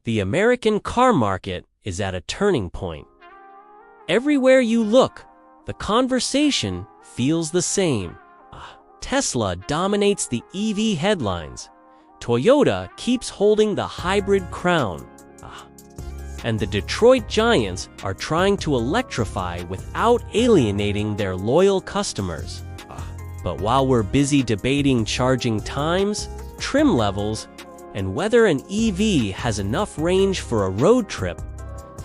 The American car market is at a turning point. Everywhere you look, the conversation feels the same. Tesla dominates the EV headlines. Toyota keeps holding the hybrid crown. And the Detroit Giants are trying to electrify without alienating their loyal customers. But while we're busy debating charging times, trim levels, and whether an EV has enough range for a road trip,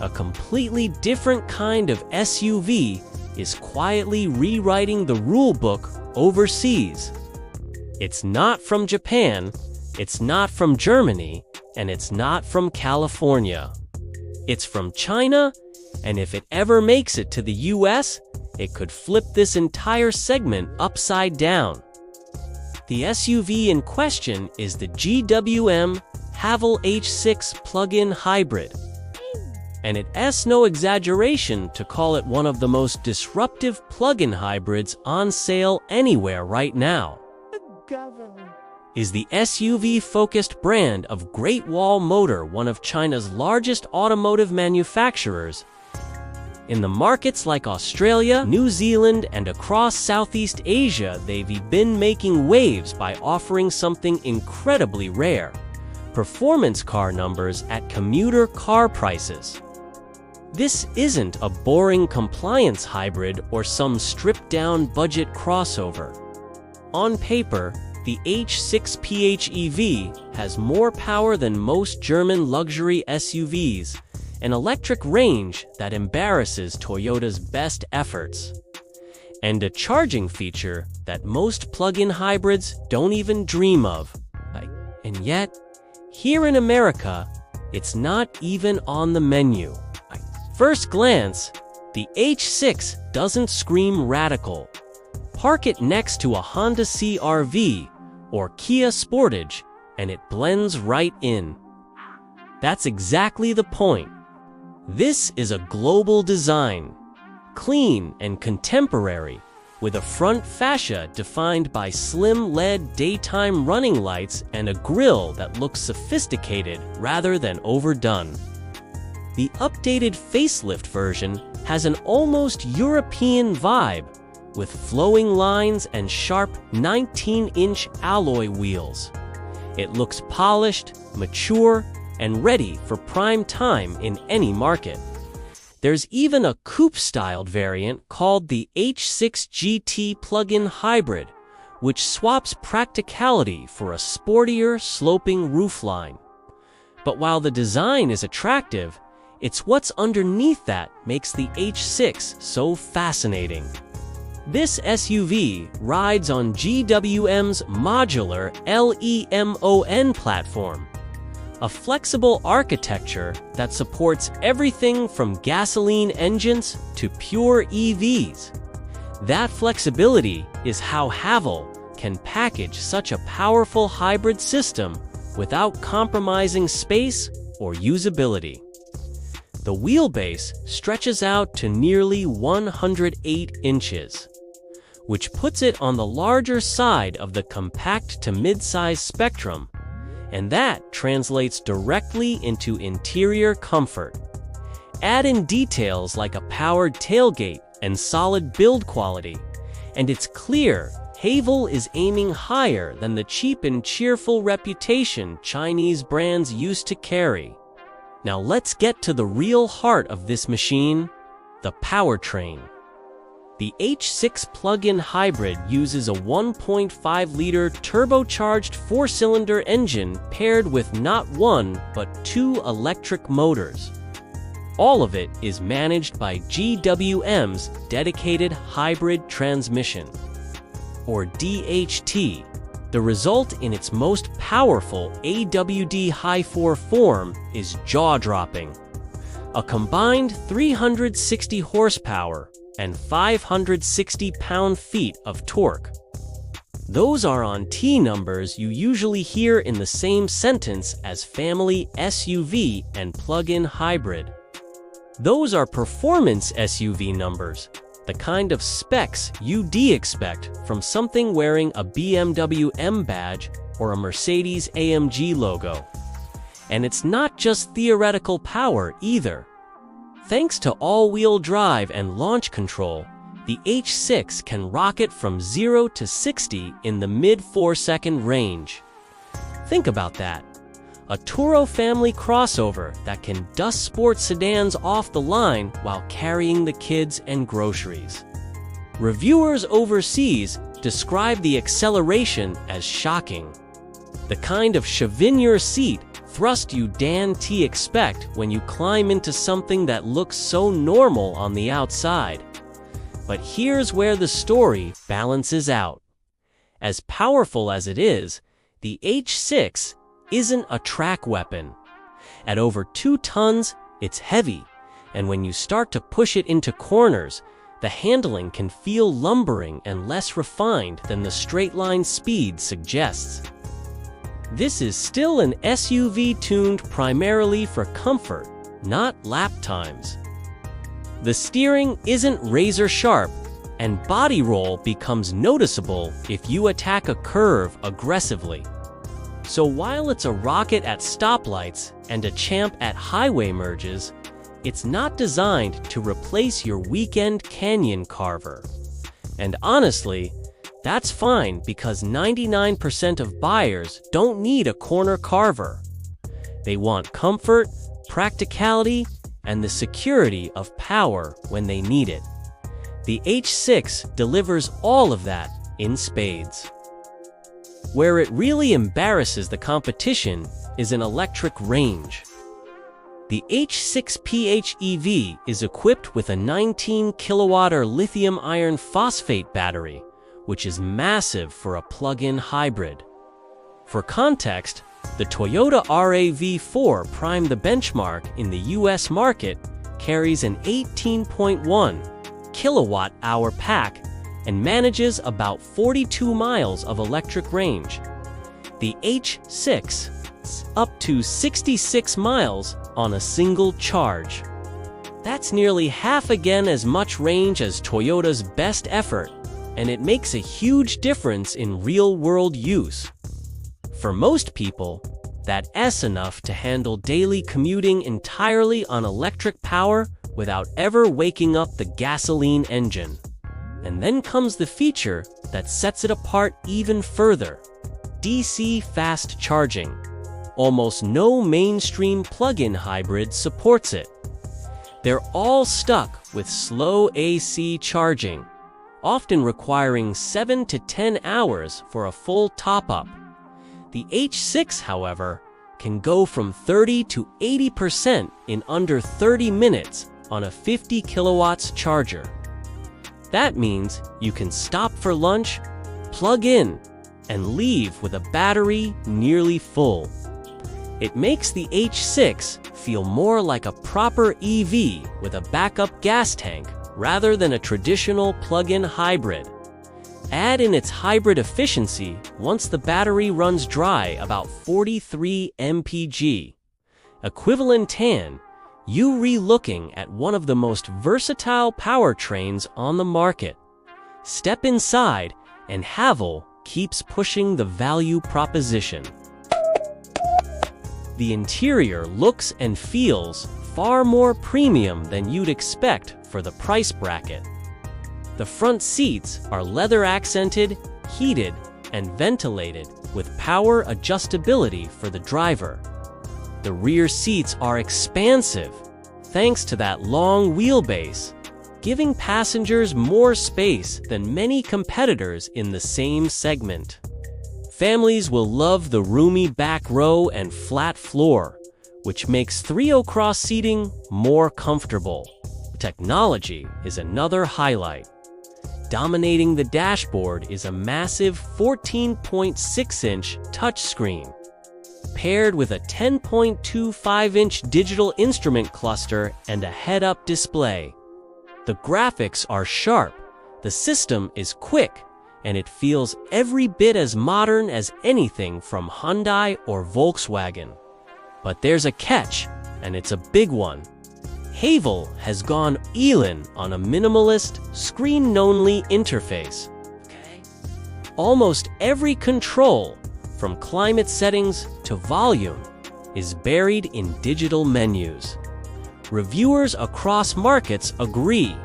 a completely different kind of SUV is quietly rewriting the rule book overseas. It's not from Japan, it's not from Germany, and it's not from California. It's from China, and if it ever makes it to the US, it could flip this entire segment upside down. The SUV in question is the GWM Haval H6 Plug-in Hybrid. And it's no exaggeration to call it one of the most disruptive plug-in hybrids on sale anywhere right now. Is the SUV-focused brand of Great Wall Motor one of China's largest automotive manufacturers? In the markets like Australia, New Zealand, and across Southeast Asia, they've been making waves by offering something incredibly rare: performance car numbers at commuter car prices. This isn't a boring compliance hybrid or some stripped-down budget crossover. On paper, the H6 PHEV has more power than most German luxury SUVs, an electric range that embarrasses Toyota's best efforts, and a charging feature that most plug-in hybrids don't even dream of. And yet, here in America, it's not even on the menu. First glance, the H6 doesn't scream radical. Park it next to a Honda CR-V or Kia Sportage, and it blends right in. That's exactly the point. This is a global design, clean and contemporary, with a front fascia defined by slim LED daytime running lights and a grille that looks sophisticated rather than overdone. The updated facelift version has an almost European vibe, with flowing lines and sharp 19-inch alloy wheels. It looks polished, mature, and ready for prime time in any market. There's even a coupe-styled variant called the H6 GT Plug-in Hybrid, which swaps practicality for a sportier, sloping roofline. But while the design is attractive, it's what's underneath that makes the H6 so fascinating. This SUV rides on GWM's modular LEMON platform, a flexible architecture that supports everything from gasoline engines to pure EVs. That flexibility is how Haval can package such a powerful hybrid system without compromising space or usability. The wheelbase stretches out to nearly 108 inches, which puts it on the larger side of the compact to mid-size spectrum, and that translates directly into interior comfort. Add in details like a powered tailgate and solid build quality, and it's clear Haval is aiming higher than the cheap and cheerful reputation Chinese brands used to carry. Now let's get to the real heart of this machine, the powertrain. The H6 plug-in hybrid uses a 1.5-liter turbocharged four-cylinder engine paired with not one, but two electric motors. All of it is managed by GWM's dedicated hybrid transmission, or DHT. The result in its most powerful AWD Hy4 form is jaw-dropping. A combined 360 horsepower and 560 pound-feet of torque. Those are on T numbers you usually hear in the same sentence as family SUV and plug-in hybrid. Those are performance SUV numbers, the kind of specs you'd expect from something wearing a BMW M badge or a Mercedes AMG logo. And it's not just theoretical power either. Thanks to all-wheel drive and launch control, the H6 can rocket from 0 to 60 in the mid-4-second range. Think about that. A Turo family crossover that can dust sports sedans off the line while carrying the kids and groceries. Reviewers overseas describe the acceleration as shocking. The kind of chevigner seat thrust you expect when you climb into something that looks so normal on the outside. But here's where the story balances out. As powerful as it is, the H6 isn't a track weapon. At over 2 tons, it's heavy, and when you start to push it into corners, the handling can feel lumbering and less refined than the straight-line speed suggests. This is still an SUV tuned primarily for comfort, not lap times. The steering isn't razor-sharp, and body roll becomes noticeable if you attack a curve aggressively. So while it's a rocket at stoplights and a champ at highway merges, it's not designed to replace your weekend canyon carver. And honestly, that's fine because 99% of buyers don't need a corner carver. They want comfort, practicality, and the security of power when they need it. The H6 delivers all of that in spades. Where it really embarrasses the competition is in electric range. The H6 PHEV is equipped with a 19 kWh lithium iron phosphate battery, which is massive for a plug-in hybrid. For context, the Toyota RAV4 Prime, the benchmark in the US market, carries an 18.1 kWh pack and manages about 42 miles of electric range. The H6 is up to 66 miles on a single charge. That's nearly half again as much range as Toyota's best effort, and it makes a huge difference in real-world use. For most people, that's enough to handle daily commuting entirely on electric power without ever waking up the gasoline engine. And then comes the feature that sets it apart even further: DC fast charging. Almost no mainstream plug-in hybrid supports it. They're all stuck with slow AC charging, often requiring 7 to 10 hours for a full top-up. The H6, however, can go from 30 to 80% in under 30 minutes on a 50 kilowatts charger. That means you can stop for lunch, plug in, and leave with a battery nearly full. It makes the H6 feel more like a proper EV with a backup gas tank rather than a traditional plug-in hybrid. Add in its hybrid efficiency once the battery runs dry about 43 mpg. Equivalent tan, you re-looking at one of the most versatile powertrains on the market. Step inside, and Haval keeps pushing the value proposition. The interior looks and feels far more premium than you'd expect for the price bracket. The front seats are leather-accented, heated, and ventilated with power adjustability for the driver. The rear seats are expansive, thanks to that long wheelbase, giving passengers more space than many competitors in the same segment. Families will love the roomy back row and flat floor, which makes 3-row cross seating more comfortable. Technology is another highlight. Dominating the dashboard is a massive 14.6-inch touchscreen, paired with a 10.25-inch digital instrument cluster and a head-up display. The graphics are sharp, the system is quick, and it feels every bit as modern as anything from Hyundai or Volkswagen. But there's a catch, and it's a big one. Haval has gone all-in on a minimalist, screen-only interface. Almost every control, from climate settings to volume, is buried in digital menus. Reviewers across markets agree.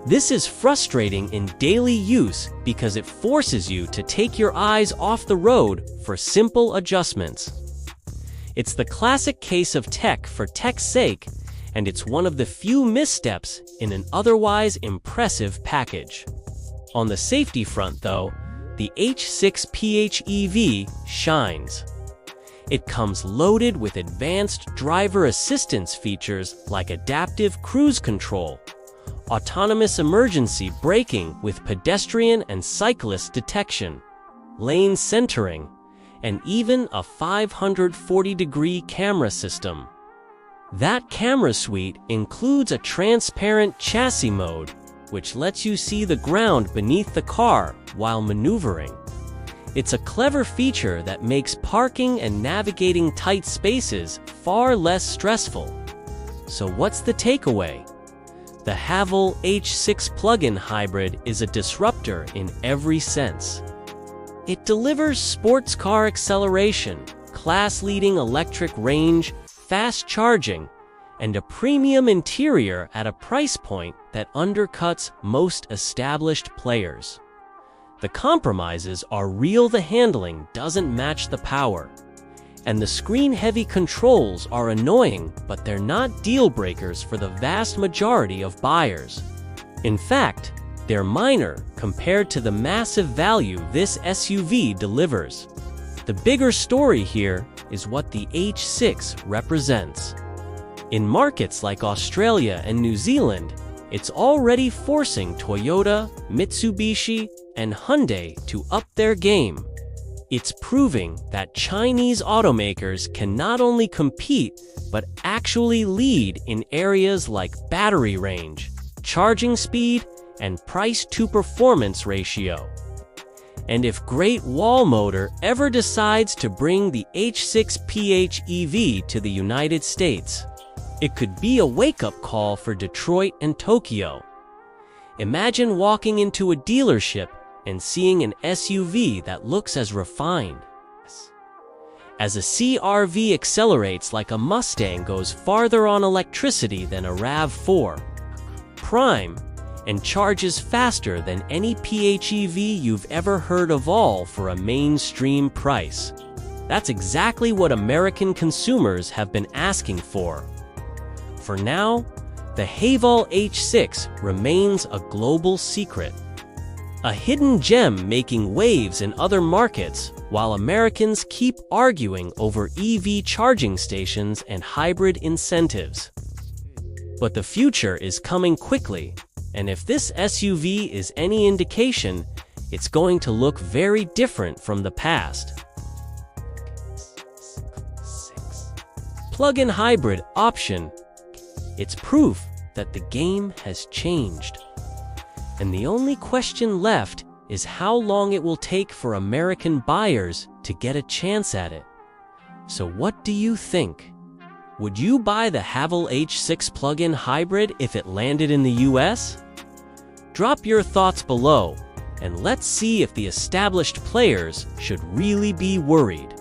This is frustrating in daily use because it forces you to take your eyes off the road for simple adjustments. It's the classic case of tech for tech's sake, and it's one of the few missteps in an otherwise impressive package. On the safety front, though, the H6 PHEV shines. It comes loaded with advanced driver assistance features like adaptive cruise control, autonomous emergency braking with pedestrian and cyclist detection, lane centering, and even a 540-degree camera system. That camera suite includes a transparent chassis mode, which lets you see the ground beneath the car while maneuvering. It's a clever feature that makes parking and navigating tight spaces far less stressful. So what's the takeaway? The Haval H6 Plug-in Hybrid is a disruptor in every sense. It delivers sports car acceleration, class-leading electric range, fast charging, and a premium interior at a price point that undercuts most established players. The compromises are real. The handling doesn't match the power, and the screen-heavy controls are annoying, but they're not deal-breakers for the vast majority of buyers. In fact, they're minor compared to the massive value this SUV delivers. The bigger story here is what the H6 represents. In markets like Australia and New Zealand, it's already forcing Toyota, Mitsubishi, and Hyundai to up their game. It's proving that Chinese automakers can not only compete, but actually lead in areas like battery range, charging speed, and price-to-performance ratio. And if Great Wall Motor ever decides to bring the H6 PHEV to the United States, it could be a wake-up call for Detroit and Tokyo. Imagine walking into a dealership and seeing an SUV that looks as refined. As a CR-V accelerates like a Mustang, goes farther on electricity than a RAV4 Prime, and charges faster than any PHEV you've ever heard of, all for a mainstream price. That's exactly what American consumers have been asking for. For now, the Haval H6 remains a global secret, a hidden gem making waves in other markets while Americans keep arguing over EV charging stations and hybrid incentives. But the future is coming quickly, and if this SUV is any indication, it's going to look very different from the past. Plug-in hybrid option. It's proof that the game has changed. And the only question left is how long it will take for American buyers to get a chance at it. So what do you think? Would you buy the Haval H6 plug-in hybrid if it landed in the US? Drop your thoughts below, and let's see if the established players should really be worried.